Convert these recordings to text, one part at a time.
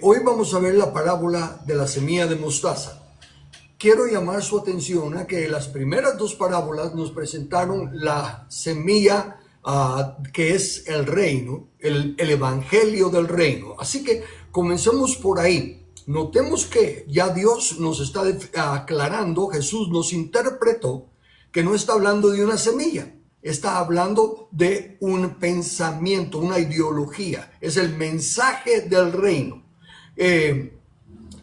Hoy vamos a ver la parábola de la semilla de mostaza. Quiero llamar su atención a que las primeras dos parábolas nos presentaron la semilla que es el reino, el evangelio del reino. Así que comencemos por ahí. Notemos que ya Dios nos está aclarando, Jesús nos interpretó que no está hablando de una semilla, está hablando de un pensamiento, una ideología. Es el mensaje del reino.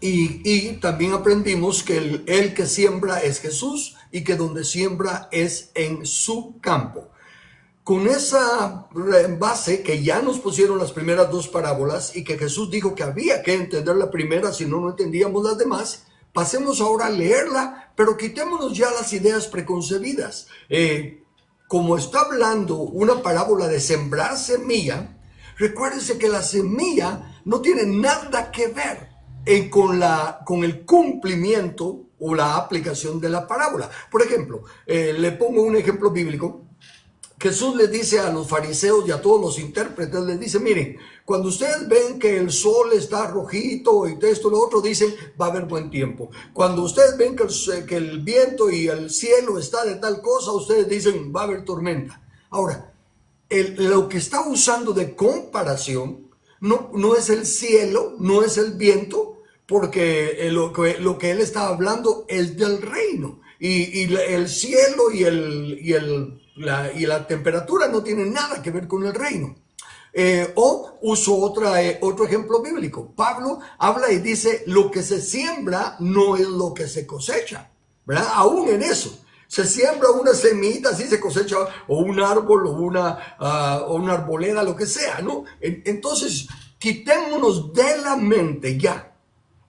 Y también aprendimos que el que siembra es Jesús y que donde siembra es en su campo. Con esa base que ya nos pusieron las primeras dos parábolas y que Jesús dijo que había que entender la primera, si no, no entendíamos las demás, pasemos ahora a leerla, pero quitémonos ya las ideas preconcebidas. Como está hablando una parábola de sembrar semilla, recuérdense que la semilla no tiene nada que ver con el cumplimiento o la aplicación de la parábola. Por ejemplo, le pongo un ejemplo bíblico. Jesús les dice a los fariseos y a todos los intérpretes, les dice, miren, cuando ustedes ven que el sol está rojito y esto y lo otro, dicen, va a haber buen tiempo. Cuando ustedes ven que el viento y el cielo está de tal cosa, ustedes dicen, va a haber tormenta. Ahora, lo que está usando de comparación no es el cielo, no es el viento, porque lo que él está hablando es del reino. Y el cielo y la temperatura no tienen nada que ver con el reino. O uso otro ejemplo bíblico. Pablo habla y dice, lo que se siembra no es lo que se cosecha, ¿verdad? Aún en eso. Se siembra una semillita, así se cosecha, o un árbol, o una arboleda, lo que sea, ¿no? Entonces, quitémonos de la mente ya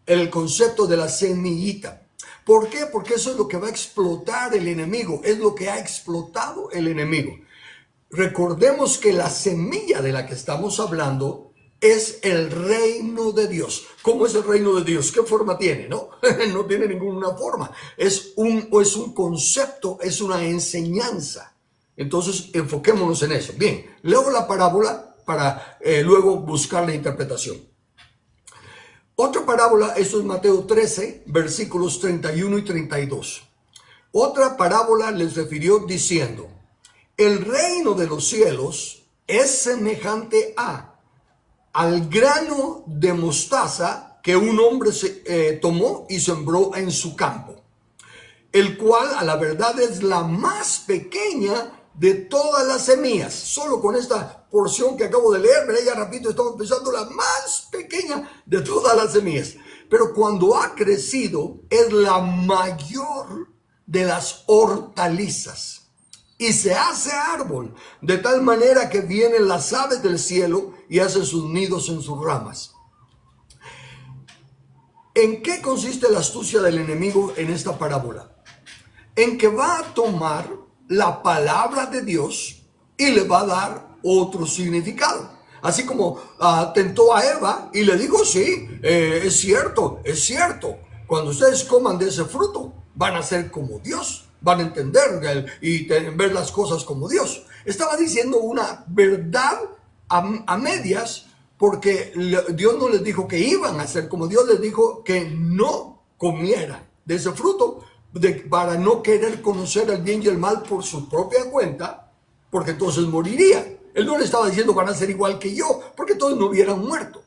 el concepto de la semillita. ¿Por qué? Porque eso es lo que va a explotar el enemigo, es lo que ha explotado el enemigo. Recordemos que la semilla de la que estamos hablando es el reino de Dios. ¿Cómo es el reino de Dios? ¿Qué forma tiene? No, no tiene ninguna forma. Es un concepto, es una enseñanza. Entonces, enfoquémonos en eso. Bien, leo la parábola para luego buscar la interpretación. Otra parábola, esto es Mateo 13, versículos 31 y 32. Otra parábola les refirió diciendo, el reino de los cielos es semejante al grano de mostaza que un hombre tomó y sembró en su campo, el cual a la verdad es la más pequeña de todas las semillas. Solo con esta porción que acabo de leer, ya rapidito estamos pensando, la más pequeña de todas las semillas. Pero cuando ha crecido es la mayor de las hortalizas y se hace árbol, de tal manera que vienen las aves del cielo y hacen sus nidos en sus ramas. ¿En qué consiste la astucia del enemigo en esta parábola? En que va a tomar la palabra de Dios y le va a dar otro significado. Así como tentó a Eva y le dijo, sí, es cierto. Cuando ustedes coman de ese fruto, van a ser como Dios. Van a entender y ver las cosas como Dios. Estaba diciendo una verdad a medias, porque Dios no les dijo que iban a ser como Dios, les dijo que no comieran de ese fruto, para no querer conocer el bien y el mal por su propia cuenta, porque entonces moriría. Él no le estaba diciendo van a ser igual que yo, porque todos no hubieran muerto.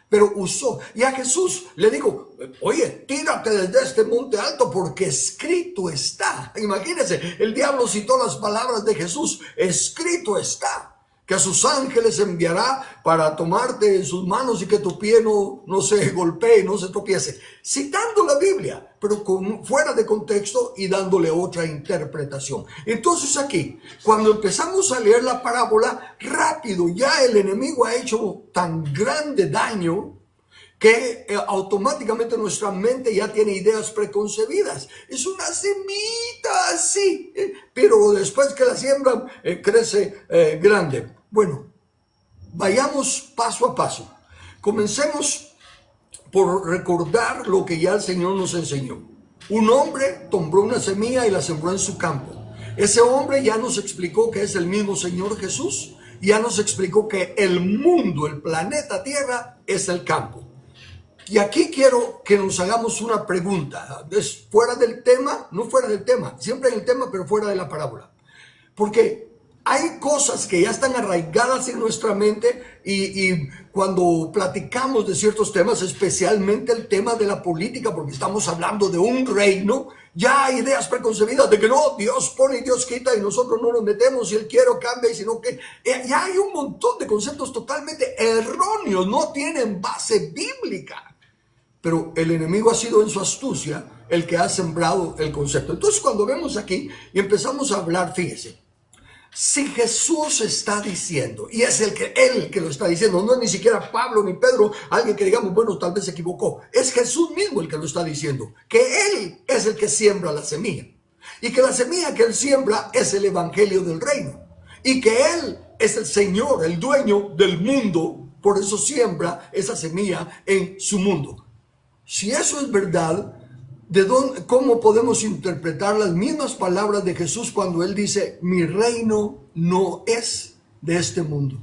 Pero usó, y a Jesús le dijo, oye, tírate desde este monte alto porque escrito está. Imagínense, el diablo citó las palabras de Jesús, escrito está, que a sus ángeles enviará para tomarte en sus manos y que tu pie no se golpee, no se tropiece. Citando la Biblia, pero fuera de contexto y dándole otra interpretación. Entonces aquí, cuando empezamos a leer la parábola, rápido ya el enemigo ha hecho tan grande daño que automáticamente nuestra mente ya tiene ideas preconcebidas. Es una semita así, pero después que la siembran crece grande. Bueno, vayamos paso a paso. Comencemos por recordar lo que ya el Señor nos enseñó. Un hombre tomó una semilla y la sembró en su campo. Ese hombre ya nos explicó que es el mismo Señor Jesús. Ya nos explicó que el mundo, el planeta Tierra, es el campo. Y aquí quiero que nos hagamos una pregunta. Es fuera del tema, no fuera del tema, siempre en el tema, pero fuera de la parábola. Porque hay cosas que ya están arraigadas en nuestra mente y cuando platicamos de ciertos temas, especialmente el tema de la política, porque estamos hablando de un reino, ya hay ideas preconcebidas de que no, Dios pone y Dios quita y nosotros no nos metemos y Él quiere o cambia, sino que ya hay un montón de conceptos totalmente erróneos, no tienen base bíblica. Pero el enemigo ha sido en su astucia el que ha sembrado el concepto. Entonces cuando vemos aquí y empezamos a hablar, fíjese, si Jesús está diciendo, y es él que lo está diciendo, no es ni siquiera Pablo ni Pedro, alguien que digamos, bueno, tal vez se equivocó, es Jesús mismo el que lo está diciendo, que Él es el que siembra la semilla, y que la semilla que Él siembra es el evangelio del reino, y que Él es el Señor, el dueño del mundo, por eso siembra esa semilla en su mundo. Si eso es verdad, ¿cómo podemos interpretar las mismas palabras de Jesús cuando Él dice, mi reino no es de este mundo?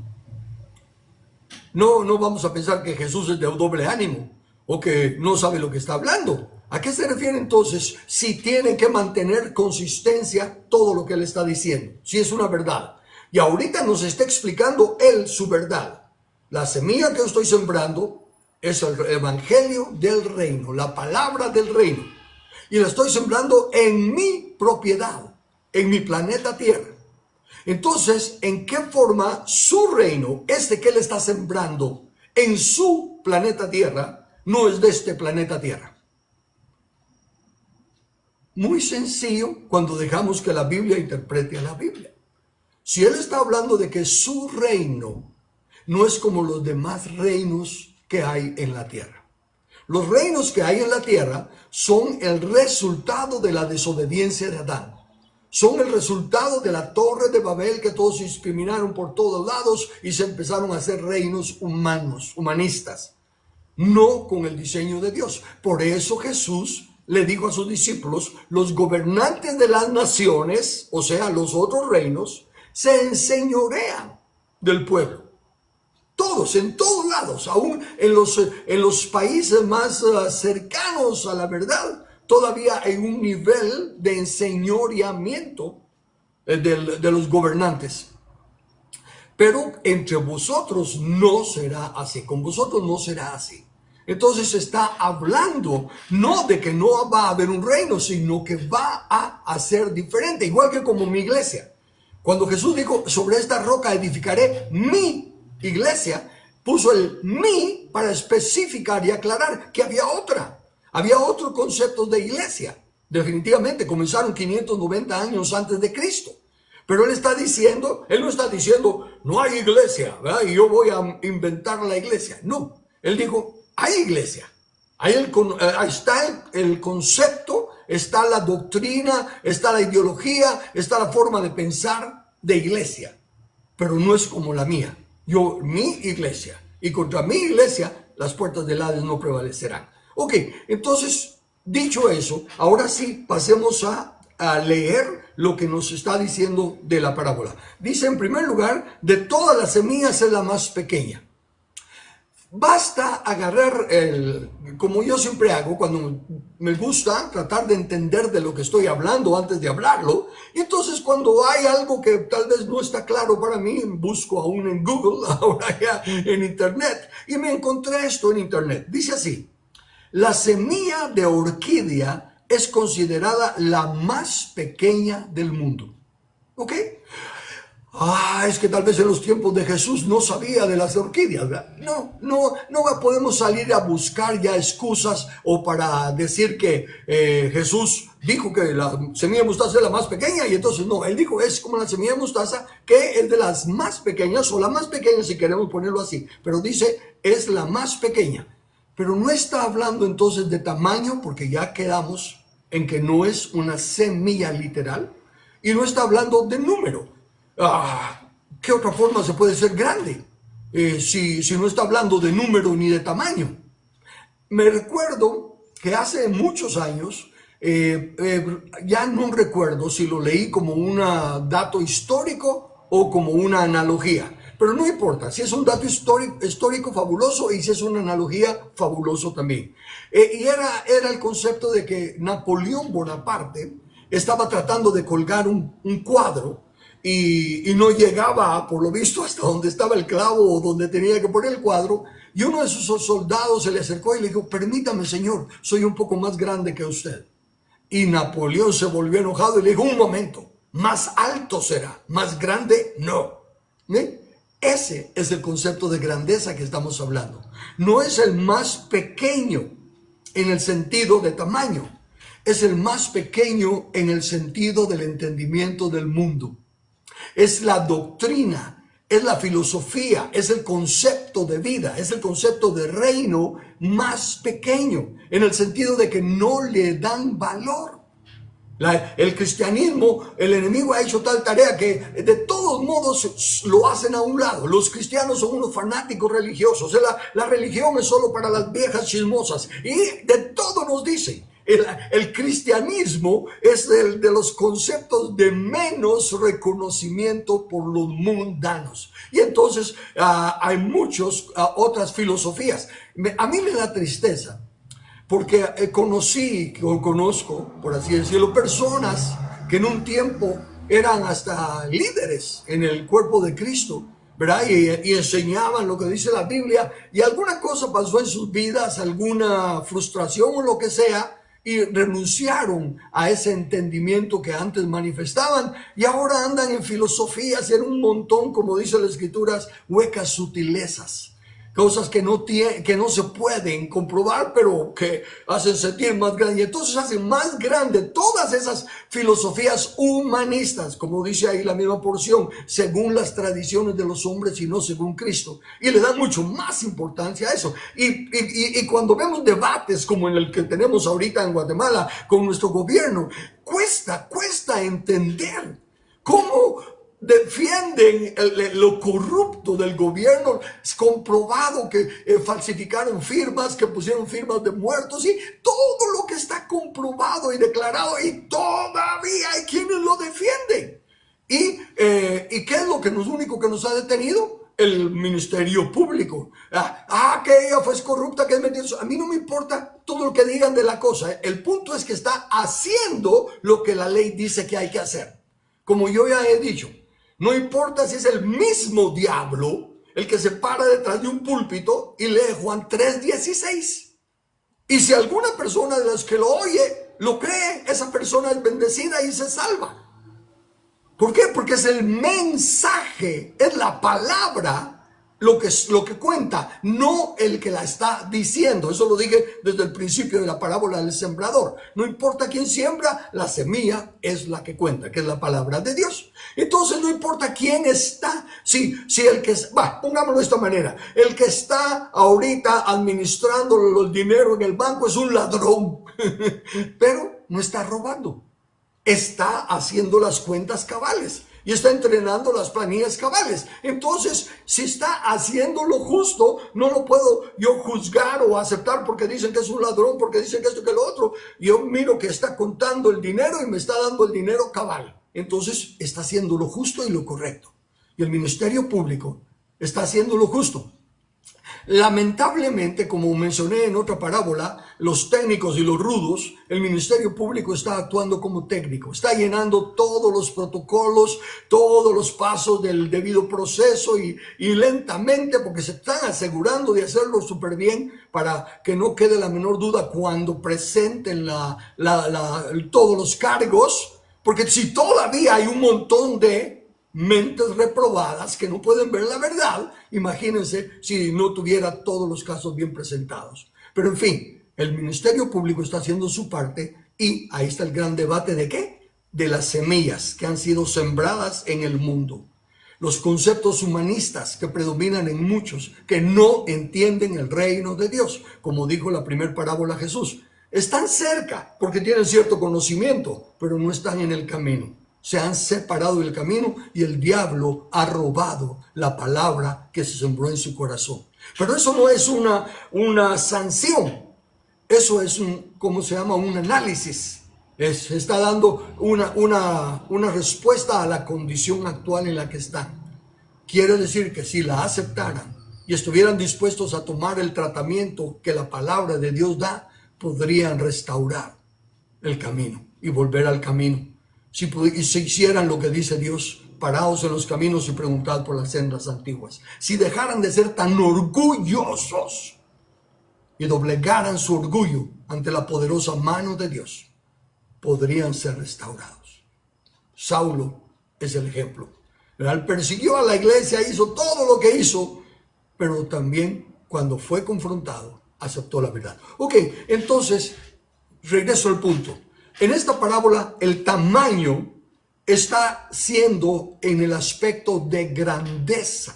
No vamos a pensar que Jesús es de doble ánimo o que no sabe lo que está hablando. ¿A qué se refiere entonces si tiene que mantener consistencia todo lo que Él está diciendo? Si es una verdad. Y ahorita nos está explicando Él su verdad. La semilla que estoy sembrando es el evangelio del reino, la palabra del reino. Y la estoy sembrando en mi propiedad, en mi planeta Tierra. Entonces, ¿en qué forma su reino, este que Él está sembrando en su planeta Tierra, no es de este planeta Tierra? Muy sencillo cuando dejamos que la Biblia interprete a la Biblia. Si Él está hablando de que su reino no es como los demás reinos que hay en la tierra. Los reinos que hay en la tierra son el resultado de la desobediencia de Adán. Son el resultado de la torre de Babel, que todos se discriminaron por todos lados y se empezaron a hacer reinos humanos, humanistas, no con el diseño de Dios. Por eso Jesús le dijo a sus discípulos, los gobernantes de las naciones, o sea, los otros reinos, se enseñorean del pueblo. Todos, en todos lados, aún en los países más cercanos a la verdad, todavía hay un nivel de enseñoreamiento de los gobernantes. Pero entre vosotros no será así, con vosotros no será así. Entonces está hablando no de que no va a haber un reino, sino que va a ser diferente, igual que como mi iglesia. Cuando Jesús dijo, sobre esta roca edificaré mi iglesia, puso el mi para especificar y aclarar que había otra. Había otro concepto de iglesia. Definitivamente comenzaron 590 años antes de Cristo. Pero Él no está diciendo, no hay iglesia, ¿verdad? Y yo voy a inventar la iglesia. No, Él dijo, hay iglesia. Ahí está el concepto, está la doctrina, está la ideología, está la forma de pensar de iglesia. Pero no es como la mía. Mi iglesia, y contra mi iglesia las puertas del Hades no prevalecerán. Ok, entonces, dicho eso, ahora sí pasemos a leer lo que nos está diciendo de la parábola. Dice, en primer lugar, de todas las semillas es la más pequeña. Basta agarrar como yo siempre hago, cuando me gusta tratar de entender de lo que estoy hablando antes de hablarlo, y entonces cuando hay algo que tal vez no está claro para mí, busco aún en Google, ahora ya en Internet, y me encontré esto en Internet. Dice así, la semilla de orquídea es considerada la más pequeña del mundo. ¿Ok? Es que tal vez en los tiempos de Jesús no sabía de las orquídeas, ¿verdad? No podemos salir a buscar ya excusas o para decir que Jesús dijo que la semilla de mostaza es la más pequeña y entonces no, Él dijo es como la semilla de mostaza que es de las más pequeñas o la más pequeña si queremos ponerlo así, pero dice es la más pequeña, pero no está hablando entonces de tamaño porque ya quedamos en que no es una semilla literal y no está hablando de número. ¿Qué otra forma se puede ser grande? Si no está hablando de número ni de tamaño. Me recuerdo que hace muchos años, ya no recuerdo si lo leí como un dato histórico o como una analogía. Pero no importa, si es un dato histórico fabuloso y si es una analogía fabuloso también. Y era el concepto de que Napoleón Bonaparte estaba tratando de colgar un cuadro y no llegaba, por lo visto, hasta donde estaba el clavo o donde tenía que poner el cuadro. Y uno de sus soldados se le acercó y le dijo: permítame, señor, soy un poco más grande que usted. Y Napoleón se volvió enojado y le dijo: un momento, más alto será, más grande no. ¿Sí? Ese es el concepto de grandeza que estamos hablando. No es el más pequeño en el sentido de tamaño, es el más pequeño en el sentido del entendimiento del mundo. Es la doctrina, es la filosofía, es el concepto de vida, es el concepto de reino más pequeño, en el sentido de que no le dan valor. El cristianismo, el enemigo ha hecho tal tarea que de todos modos lo hacen a un lado. Los cristianos son unos fanáticos religiosos. La religión es solo para las viejas chismosas. Y de todo nos dicen. El cristianismo es de los conceptos de menos reconocimiento por los mundanos. Y entonces hay muchas otras filosofías. A mí me da tristeza, porque conozco, por así decirlo, personas que en un tiempo eran hasta líderes en el cuerpo de Cristo, ¿verdad? Y enseñaban lo que dice la Biblia, y alguna cosa pasó en sus vidas, alguna frustración o lo que sea, y renunciaron a ese entendimiento que antes manifestaban, y ahora andan en filosofías, en un montón, como dice las Escrituras, huecas sutilezas. Cosas que no se pueden comprobar, pero que hacen sentir más grande. Y entonces hacen más grande todas esas filosofías humanistas, como dice ahí la misma porción, según las tradiciones de los hombres y no según Cristo. Y le dan mucho más importancia a eso. Y cuando vemos debates como en el que tenemos ahorita en Guatemala con nuestro gobierno, cuesta entender cómo defienden lo corrupto del gobierno. Es comprobado que falsificaron firmas, que pusieron firmas de muertos, y todo lo que está comprobado y declarado, y todavía hay quienes lo defienden. ¿Y qué es lo único que nos ha detenido? El ministerio público. Que ella fue corrupta, que es mentirosa. A mí no me importa todo lo que digan de la cosa. El punto es que está haciendo lo que la ley dice que hay que hacer. Como yo ya he dicho, no importa si es el mismo diablo el que se para detrás de un púlpito y lee Juan 3:16. Y si alguna persona de las que lo oye lo cree, esa persona es bendecida y se salva. ¿Por qué? Porque es el mensaje, es la palabra lo que cuenta, no el que la está diciendo. Eso lo dije desde el principio de la parábola del sembrador. No importa quién siembra, la semilla es la que cuenta, que es la palabra de Dios. Entonces no importa quién está, si el que, pongámoslo de esta manera, el que está ahorita administrando el dinero en el banco es un ladrón, pero no está robando. Está haciendo las cuentas cabales y está entrenando las planillas cabales. Entonces, si está haciendo lo justo, no lo puedo yo juzgar o aceptar porque dicen que es un ladrón, porque dicen que esto, que lo otro. Yo miro que está contando el dinero y me está dando el dinero cabal. Entonces, está haciendo lo justo y lo correcto. Y el ministerio público está haciendo lo justo. Lamentablemente, como mencioné en otra parábola, los técnicos y los rudos, el ministerio público está actuando como técnico, está llenando todos los protocolos, todos los pasos del debido proceso y lentamente, porque se están asegurando de hacerlo súper bien para que no quede la menor duda cuando presenten todos los cargos, porque si todavía hay un montón de mentes reprobadas que no pueden ver la verdad, imagínense si no tuviera todos los casos bien presentados. Pero en fin, el ministerio público está haciendo su parte y ahí está el gran debate de ¿qué? De las semillas que han sido sembradas en el mundo. Los conceptos humanistas que predominan en muchos que no entienden el reino de Dios, como dijo la primera parábola Jesús, están cerca porque tienen cierto conocimiento, pero no están en el camino. Se han separado del camino y el diablo ha robado la palabra que se sembró en su corazón. Pero eso no es una sanción. Eso es ¿cómo se llama? Un análisis. Se está dando una respuesta a la condición actual en la que están. quiere decir que si la aceptaran y estuvieran dispuestos a tomar el tratamiento que la palabra de Dios da, podrían restaurar el camino y volver al camino. Y si hicieran lo que dice Dios, paraos en los caminos y preguntad por las sendas antiguas. Si dejaran de ser tan orgullosos y doblegaran su orgullo ante la poderosa mano de Dios, podrían ser restaurados. Saulo es el ejemplo. Él persiguió a la iglesia, hizo todo lo que hizo, pero también cuando fue confrontado, aceptó la verdad. Ok, entonces, regreso al punto. En esta parábola, el tamaño está siendo en el aspecto de grandeza,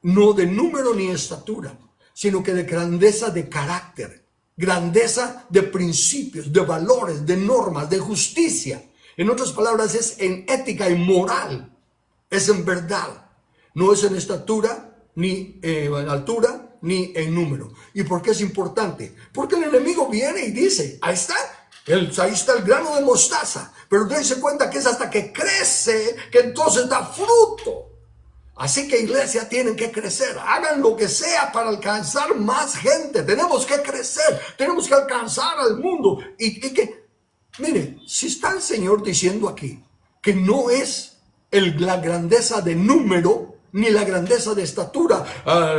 no de número ni estatura, sino que de grandeza de carácter, grandeza de principios, de valores, de normas, de justicia. En otras palabras, es en ética y moral, es en verdad, no es en estatura, ni en altura, ni en número. ¿Y por qué es importante? Porque el enemigo viene y dice, ahí está el grano de mostaza, pero dense cuenta que es hasta que crece, que entonces da fruto. Así que iglesia, tienen que crecer, hagan lo que sea para alcanzar más gente, tenemos que crecer, tenemos que alcanzar al mundo. Y que, mire, si está el Señor diciendo aquí que no es la grandeza de número, ni la grandeza de estatura,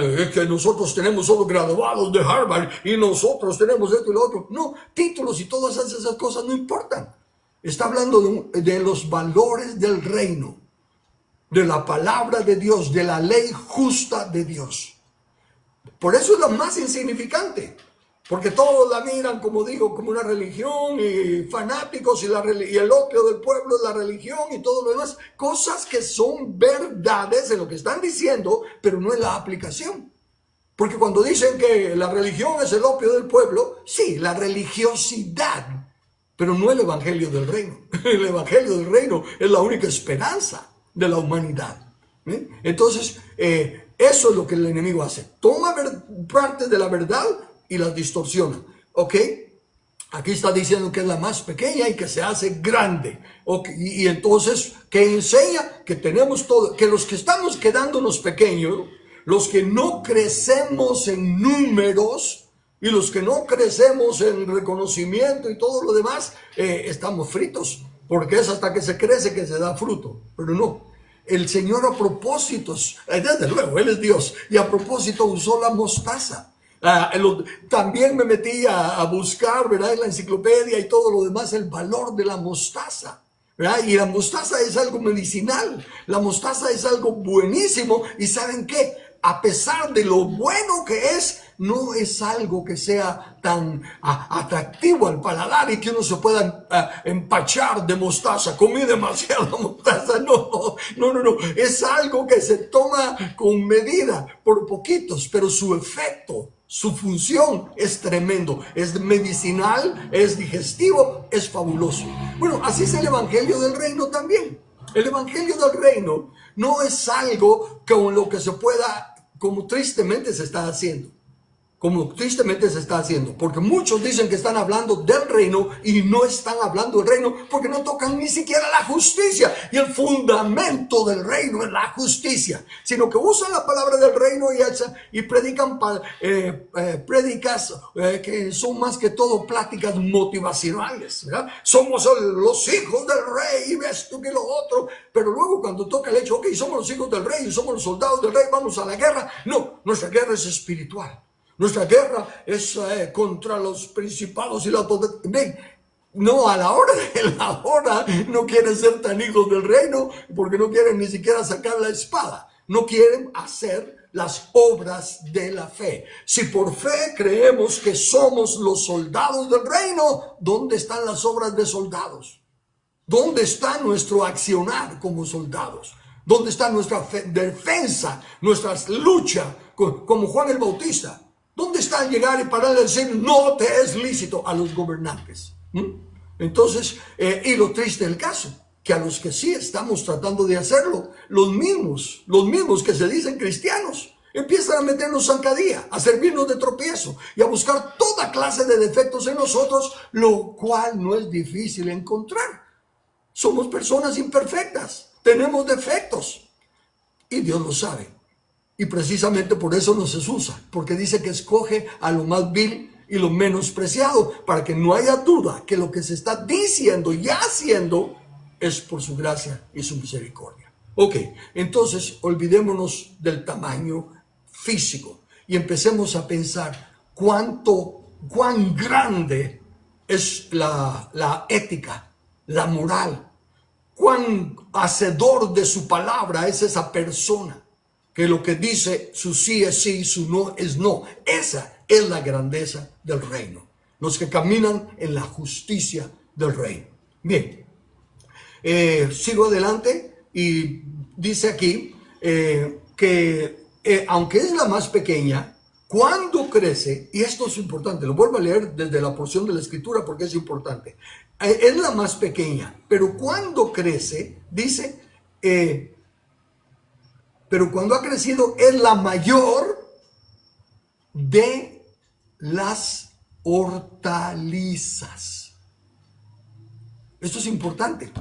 es que nosotros tenemos solo graduados de Harvard y nosotros tenemos esto y lo otro. No, títulos y todas esas cosas no importan. Está hablando de los valores del reino, de la palabra de Dios, de la ley justa de Dios. Por eso es la más insignificante, porque todos la miran, como digo, como una religión y fanáticos y el opio del pueblo es la religión y todo lo demás. Cosas que son verdades en lo que están diciendo, pero no en la aplicación. Porque cuando dicen que la religión es el opio del pueblo, sí, la religiosidad, pero no el evangelio del reino. El evangelio del reino es la única esperanza de la humanidad. Entonces, eso es lo que el enemigo hace. Toma parte de la verdad y las distorsiona. ¿Ok? Aquí está diciendo que es la más pequeña y que se hace grande. ¿Okay? Y entonces, ¿qué enseña? Que tenemos todo, que los que estamos quedándonos pequeños, los que no crecemos en números y los que no crecemos en reconocimiento y todo lo demás, estamos fritos. Porque es hasta que se crece que se da fruto. Pero no. El Señor a propósito, desde luego, Él es Dios, y a propósito usó la mostaza. También me metí a buscar, ¿verdad?, en la enciclopedia y todo lo demás, el valor de la mostaza, ¿verdad? Y la mostaza es algo medicinal, la mostaza es algo buenísimo, y ¿saben qué? A pesar de lo bueno que es, no es algo que sea tan atractivo al paladar y que uno se pueda empachar de mostaza. Comí demasiada mostaza. No. Es algo que se toma con medida, por poquitos, pero su efecto, su función es tremendo. Es medicinal, es digestivo, es fabuloso. Bueno, así es el evangelio del reino también. El evangelio del reino no es algo con lo que se pueda, como tristemente se está haciendo. Porque muchos dicen que están hablando del reino y no están hablando del reino porque no tocan ni siquiera la justicia. Y el fundamento del reino es la justicia, sino que usan la palabra del reino y predican prédicas que son más que todo pláticas motivacionales, ¿verdad? Somos los hijos del rey y esto que lo otro, pero luego cuando toca el hecho, ok, somos los hijos del rey y somos los soldados del rey, vamos a la guerra. No, nuestra guerra es espiritual. Nuestra guerra es contra los principados y las potestades. No, a la hora de la hora no quieren ser tan hijos del reino porque no quieren ni siquiera sacar la espada. No quieren hacer las obras de la fe. Si por fe creemos que somos los soldados del reino, ¿dónde están las obras de soldados? ¿Dónde está nuestro accionar como soldados? ¿Dónde está nuestra defensa, nuestra lucha como Juan el Bautista? ¿Dónde está el llegar y parar y decir, no te es lícito a los gobernantes? Entonces, y lo triste del caso, que a los que sí estamos tratando de hacerlo, los mismos que se dicen cristianos, empiezan a meternos zancadilla, a servirnos de tropiezo y a buscar toda clase de defectos en nosotros, lo cual no es difícil encontrar. Somos personas imperfectas, tenemos defectos. y Dios lo sabe. Y precisamente por eso nos usa, porque dice que escoge a lo más vil y lo menospreciado, para que no haya duda que lo que se está diciendo y haciendo es por su gracia y su misericordia. Ok, entonces olvidémonos del tamaño físico y empecemos a pensar cuán grande es la ética, la moral, cuán hacedor de su palabra es esa persona, que lo que dice su sí es sí, su no es no. Esa es la grandeza del reino, los que caminan en la justicia del reino. Bien, sigo adelante y dice aquí que aunque es la más pequeña, cuando crece, y esto es importante, lo vuelvo a leer desde la porción de la escritura porque es importante, es la más pequeña, pero cuando crece, dice, pero cuando ha crecido es la mayor de las hortalizas. Esto es importante.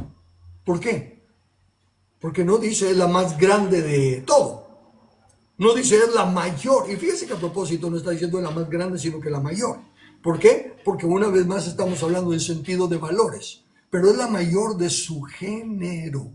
¿Por qué? Porque no dice es la más grande de todo. No dice es la mayor. Y fíjese que a propósito no está diciendo es la más grande, sino que la mayor. ¿Por qué? Porque una vez más estamos hablando en sentido de valores. Pero es la mayor de su género.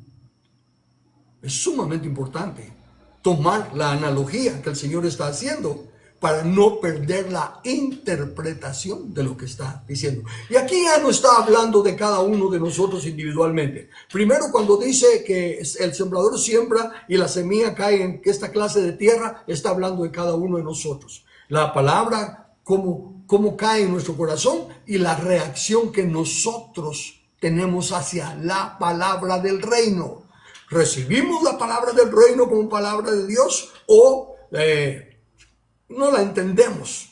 Es sumamente importante tomar la analogía que el Señor está haciendo para no perder la interpretación de lo que está diciendo. Y aquí ya no está hablando de cada uno de nosotros individualmente. Primero, cuando dice que el sembrador siembra y la semilla cae en esta clase de tierra, está hablando de cada uno de nosotros. La palabra, cómo cae en nuestro corazón y la reacción que nosotros tenemos hacia la palabra del reino. ¿Recibimos la palabra del reino como palabra de Dios o no la entendemos?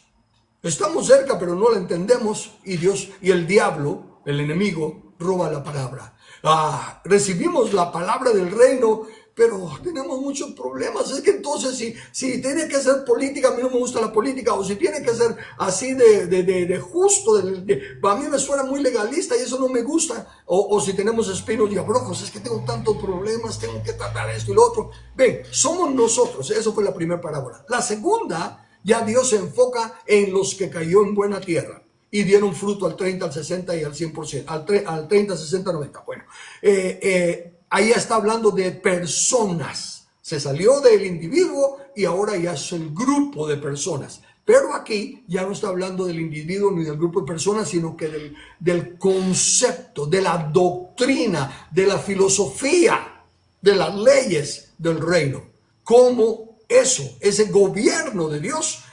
Estamos cerca, pero no la entendemos y Dios y el diablo, el enemigo, roba la palabra. Recibimos la palabra del reino, pero tenemos muchos problemas. Es que entonces si tiene que ser política, a mí no me gusta la política, o si tiene que ser así de justo, a mí me suena muy legalista y eso no me gusta, o si tenemos espinos y abrojos, es que tengo tantos problemas, tengo que tratar esto y lo otro. Ven, somos nosotros. Eso fue la primera parábola. La segunda, ya Dios se enfoca en los que cayó en buena tierra y dieron fruto al 30, al 60 y al 100%, al 30, 60, 90. Bueno, ahí está hablando de personas. Se salió del individuo y ahora ya es el grupo de personas. Pero aquí ya no está hablando del individuo ni del grupo de personas, sino que del concepto, de la doctrina, de la filosofía, de las leyes del reino. Cómo ese gobierno de Dios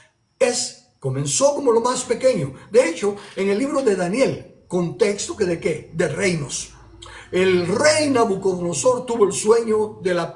comenzó como lo más pequeño. De hecho, en el libro de Daniel, contexto que de qué, de reinos. El rey Nabucodonosor tuvo el sueño de la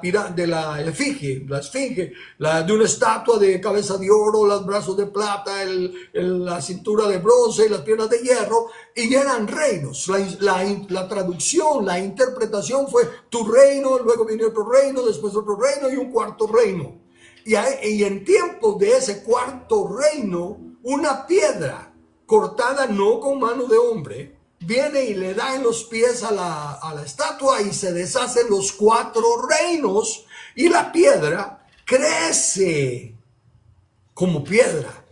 esfinge, de una estatua de cabeza de oro, los brazos de plata, la cintura de bronce y las piernas de hierro, y eran reinos. La traducción, la interpretación fue tu reino, luego viene otro reino, después otro reino y un cuarto reino. Y en tiempo de ese cuarto reino, una piedra cortada no con mano de hombre, viene y le da en los pies a la estatua y se deshacen los cuatro reinos y la piedra crece como piedra.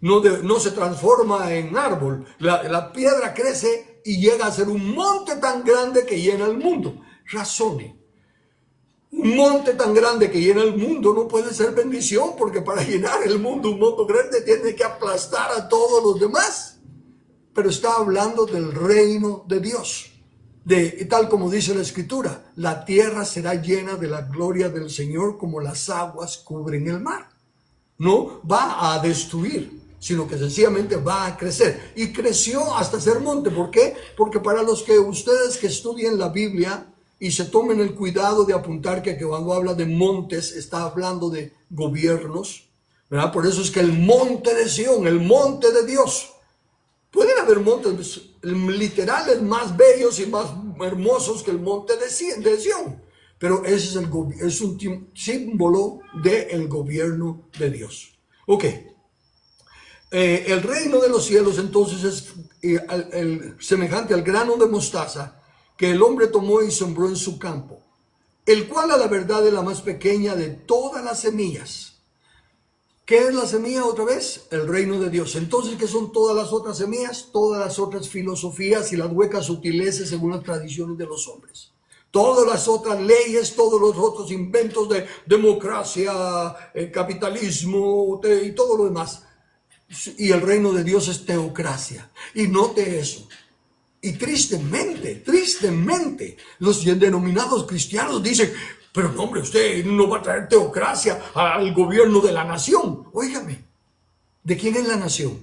No se transforma en árbol. La piedra crece y llega a ser un monte tan grande que llena el mundo. Razone. Un monte tan grande que llena el mundo no puede ser bendición, porque para llenar el mundo, un monte grande tiene que aplastar a todos los demás. Pero está hablando del reino de Dios. Tal como dice la escritura, la tierra será llena de la gloria del Señor como las aguas cubren el mar. No va a destruir, sino que sencillamente va a crecer. Y creció hasta ser monte. ¿Por qué? Porque para ustedes que estudien la Biblia y se tomen el cuidado de apuntar que cuando habla de montes está hablando de gobiernos, ¿verdad? Por eso es que el monte de Sión, el monte de Dios. Pueden haber montes literales más bellos y más hermosos que el monte de Sión, pero ese es un símbolo del gobierno de Dios. Ok, el reino de los cielos entonces es semejante al grano de mostaza que el hombre tomó y sembró en su campo. el cual a la verdad es la más pequeña de todas las semillas. ¿Qué es la semilla otra vez? El reino de Dios. Entonces, ¿qué son todas las otras semillas? Todas las otras filosofías y las huecas sutileces según las tradiciones de los hombres. Todas las otras leyes, todos los otros inventos de democracia, capitalismo y todo lo demás. Y el reino de Dios es teocracia. Y note eso. Y tristemente, los denominados cristianos dicen, pero no, hombre, usted no va a traer teocracia al gobierno de la nación. Óigame, ¿de quién es la nación?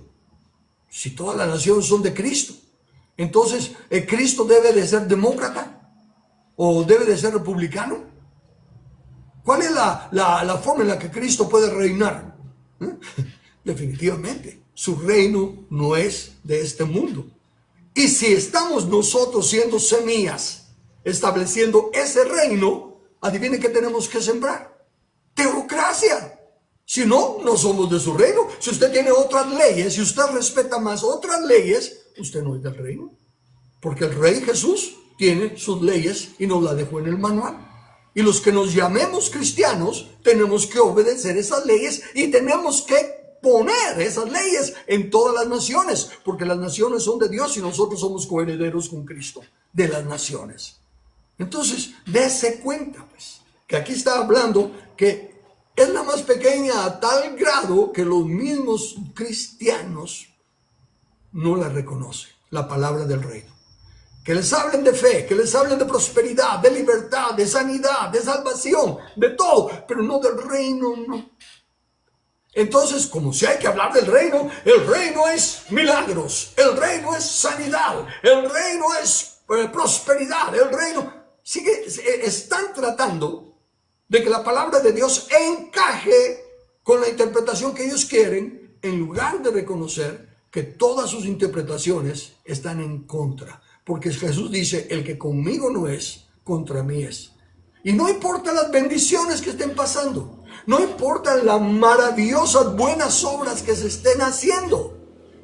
Si toda la nación son de Cristo. Entonces, ¿Cristo debe de ser demócrata? ¿O debe de ser republicano? ¿Cuál es la forma en la que Cristo puede reinar? Definitivamente, su reino no es de este mundo. Y si estamos nosotros siendo semillas, estableciendo ese reino, adivinen qué tenemos que sembrar. Teocracia. Si no, no somos de su reino. Si usted tiene otras leyes, si usted respeta más otras leyes, usted no es del reino. Porque el Rey Jesús tiene sus leyes y nos las dejó en el manual. Y los que nos llamemos cristianos, tenemos que obedecer esas leyes y tenemos que poner esas leyes en todas las naciones, porque las naciones son de Dios y nosotros somos coherederos con Cristo de las naciones. Entonces, dése cuenta, pues, que aquí está hablando que es la más pequeña a tal grado que los mismos cristianos no la reconocen, la palabra del reino. Que les hablen de fe, que les hablen de prosperidad, de libertad, de sanidad, de salvación, de todo, pero no del reino, no. Entonces, como si hay que hablar del reino, el reino es milagros, el reino es sanidad, el reino es prosperidad, el reino están tratando de que la palabra de Dios encaje con la interpretación que ellos quieren, en lugar de reconocer que todas sus interpretaciones están en contra. Porque Jesús dice, el que conmigo no es, contra mí es. Y no importa las bendiciones que estén pasando, no importa las maravillosas buenas obras que se estén haciendo,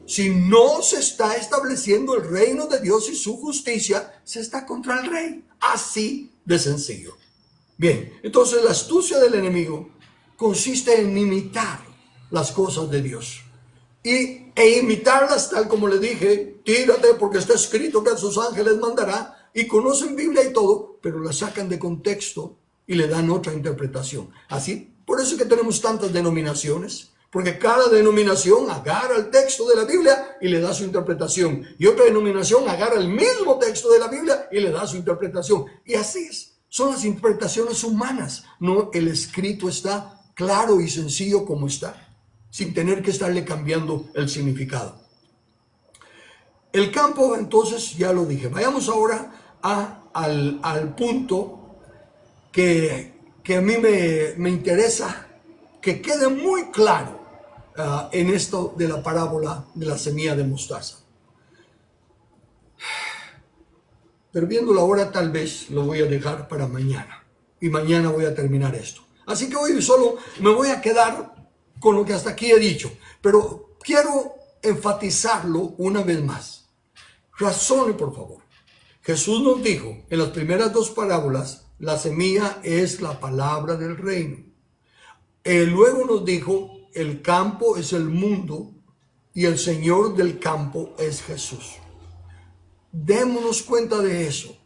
si no se está estableciendo el reino de Dios y su justicia, se está contra el rey. Así de sencillo. Bien, entonces la astucia del enemigo consiste en imitar las cosas de Dios. E imitarlas tal como le dije, tírate porque está escrito que a sus ángeles mandará, y conocen Biblia y todo, pero la sacan de contexto y le dan otra interpretación. Así, por eso es que tenemos tantas denominaciones, porque cada denominación agarra el texto de la Biblia y le da su interpretación, y otra denominación agarra el mismo texto de la Biblia y le da su interpretación, y así es. Son las interpretaciones humanas, no el escrito está claro y sencillo como está, sin tener que estarle cambiando el significado. El campo, entonces, ya lo dije. Vayamos ahora al punto que a mí me interesa que quede muy claro en esto de la parábola de la semilla de mostaza. Pero viéndolo ahora, tal vez lo voy a dejar para mañana. Y mañana voy a terminar esto. Así que hoy solo me voy a quedar con lo que hasta aquí he dicho, pero quiero enfatizarlo una vez más. Razone, por favor. Jesús nos dijo en las primeras dos parábolas, la semilla es la palabra del reino. Luego nos dijo, el campo es el mundo y el Señor del campo es Jesús. Démonos cuenta de eso.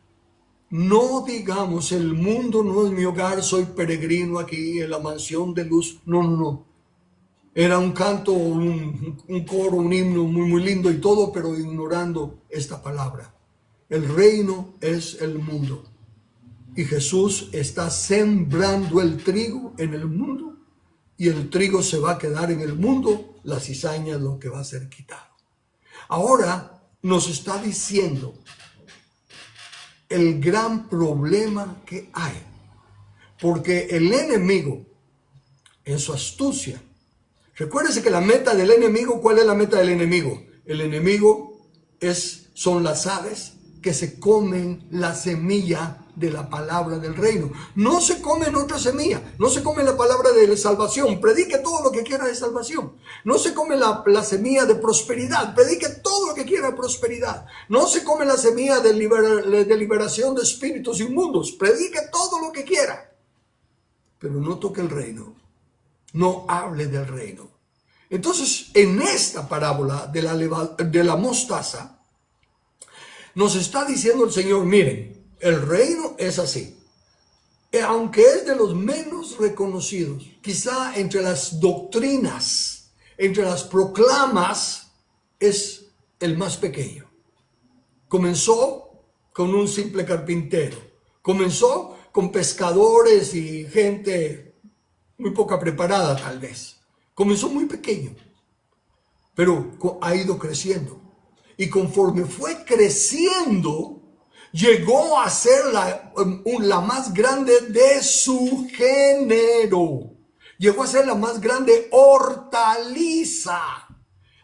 No digamos, el mundo no es mi hogar, soy peregrino aquí en la mansión de luz. No, no, no. Era un canto, un coro, un himno muy lindo y todo, pero ignorando esta palabra. El reino es el mundo. Y Jesús está sembrando el trigo en el mundo. Y el trigo se va a quedar en el mundo, la cizaña es lo que va a ser quitado. Ahora nos está diciendo el gran problema que hay. Porque el enemigo, en su astucia, recuérdese que la meta del enemigo, ¿cuál es la meta del enemigo? El enemigo son las aves que se comen la semilla de la palabra del reino. No se comen otra semilla, no se come la palabra de salvación, predique todo lo que quiera de salvación. No se come la semilla de prosperidad, predique todo lo que quiera de prosperidad. No se come la semilla de liberación de espíritus inmundos, predique todo lo que quiera. Pero no toque el reino, no hable del reino. Entonces, en esta parábola de la mostaza, nos está diciendo el Señor, miren, el reino es así. Aunque es de los menos reconocidos, quizá entre las doctrinas, entre las proclamas, es el más pequeño. Comenzó con un simple carpintero. Comenzó con pescadores y gente muy poca preparada tal vez. Comenzó muy pequeño, pero ha ido creciendo. Y conforme fue creciendo, llegó a ser la más grande de su género. Llegó a ser la más grande hortaliza.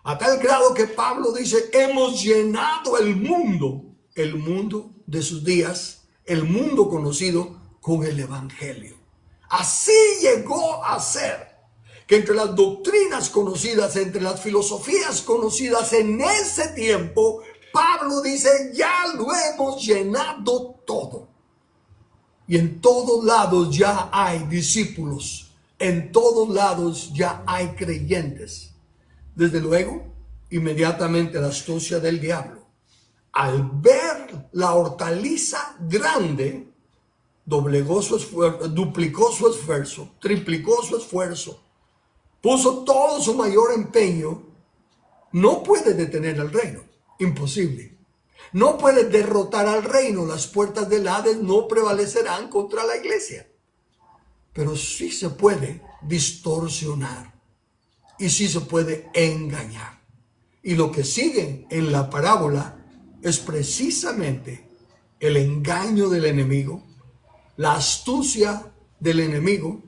A tal grado que Pablo dice, hemos llenado el mundo de sus días, el mundo conocido con el evangelio. Así llegó a ser. Que entre las doctrinas conocidas, entre las filosofías conocidas en ese tiempo, Pablo dice, ya lo hemos llenado todo. Y en todos lados ya hay discípulos, en todos lados ya hay creyentes. Desde luego, inmediatamente la astucia del diablo, al ver la hortaliza grande, duplicó su esfuerzo, triplicó su esfuerzo, puso todo su mayor empeño. No puede detener al reino, imposible. No puede derrotar al reino, las puertas del Hades no prevalecerán contra la iglesia. Pero sí se puede distorsionar y sí se puede engañar. Y lo que sigue en la parábola es precisamente el engaño del enemigo, la astucia del enemigo,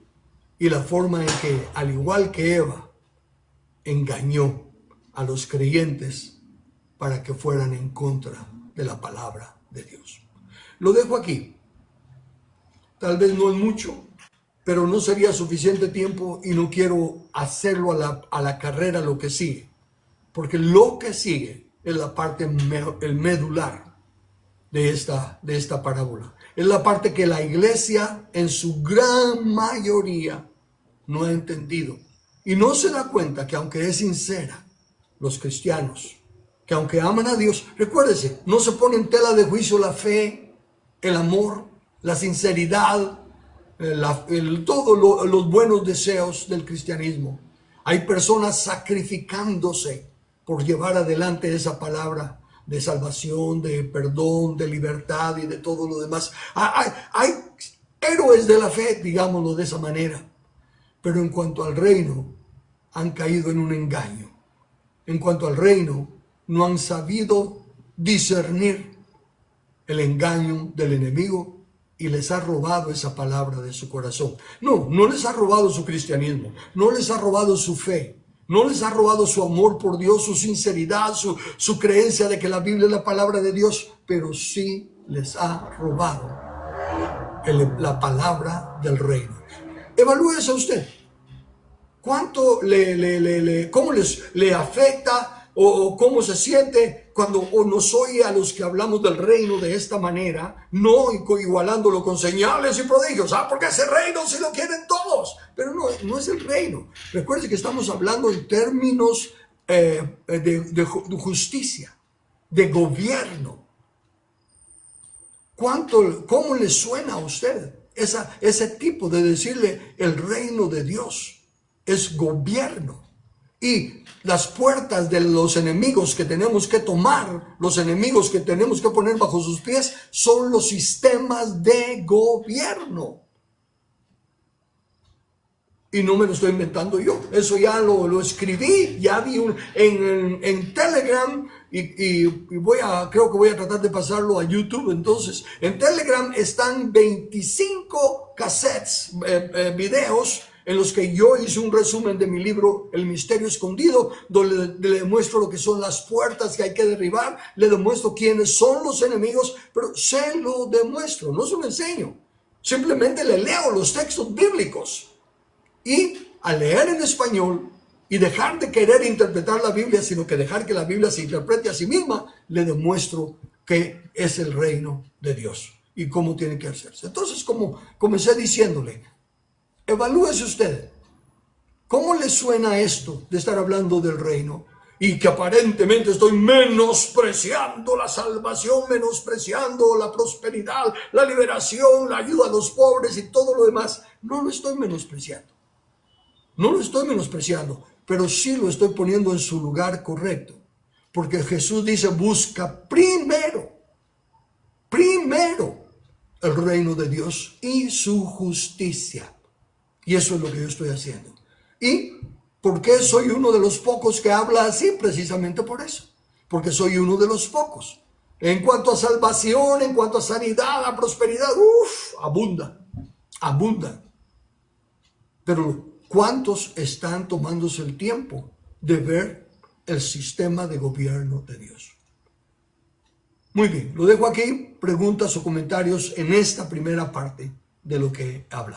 y la forma en que, al igual que Eva, engañó a los creyentes para que fueran en contra de la palabra de Dios. Lo dejo aquí. Tal vez no es mucho, pero no sería suficiente tiempo y no quiero hacerlo a la carrera lo que sigue. Porque lo que sigue es la parte, el medular de esta parábola. Es la parte que la iglesia en su gran mayoría no ha entendido. Y no se da cuenta que aunque es sincera, los cristianos, que aunque aman a Dios, recuérdese, no se pone en tela de juicio la fe, el amor, la sinceridad, todos los buenos deseos del cristianismo. Hay personas sacrificándose por llevar adelante esa palabra de salvación, de perdón, de libertad y de todo lo demás. Hay héroes de la fe, digámoslo de esa manera. Pero en cuanto al reino, han caído en un engaño. En cuanto al reino, no han sabido discernir el engaño del enemigo y les ha robado esa palabra de su corazón. No les ha robado su cristianismo, no les ha robado su fe, no les ha robado su amor por Dios, su sinceridad, su creencia de que la Biblia es la palabra de Dios, pero sí les ha robado la palabra del reino. Evalúese usted. ¿Cuánto cómo le afecta o cómo se siente cuando nos oye a los que hablamos del reino de esta manera, no igualándolo con señales y prodigios? Porque ese reino sí lo quieren todos, pero no es el reino. Recuerde que estamos hablando en términos de justicia, de gobierno. ¿Cómo le suena a usted ese tipo de decirle el reino de Dios? Es gobierno. Y las puertas de los enemigos que tenemos que tomar, los enemigos que tenemos que poner bajo sus pies, son los sistemas de gobierno. Y no me lo estoy inventando yo. Eso ya lo escribí, ya vi en Telegram y creo que voy a tratar de pasarlo a YouTube. Entonces, en Telegram están 25 cassettes, videos en los que yo hice un resumen de mi libro El Misterio Escondido, donde le demuestro lo que son las puertas que hay que derribar, le demuestro quiénes son los enemigos, pero se lo demuestro, no se lo enseño. Simplemente le leo los textos bíblicos. Y al leer en español y dejar de querer interpretar la Biblia, sino que dejar que la Biblia se interprete a sí misma, le demuestro que es el reino de Dios y cómo tiene que hacerse. Entonces, como comencé diciéndole, evalúese usted. ¿Cómo le suena esto de estar hablando del reino? Y que aparentemente estoy menospreciando la salvación, menospreciando la prosperidad, la liberación, la ayuda a los pobres y todo lo demás. No lo estoy menospreciando. No lo estoy menospreciando, pero sí lo estoy poniendo en su lugar correcto. Porque Jesús dice, busca primero el reino de Dios y su justicia. Y eso es lo que yo estoy haciendo. ¿Y por qué soy uno de los pocos que habla así? Precisamente por eso. Porque soy uno de los pocos. En cuanto a salvación, en cuanto a sanidad, a prosperidad, abunda. Pero ¿cuántos están tomándose el tiempo de ver el sistema de gobierno de Dios? Muy bien, lo dejo aquí. Preguntas o comentarios en esta primera parte de lo que habla.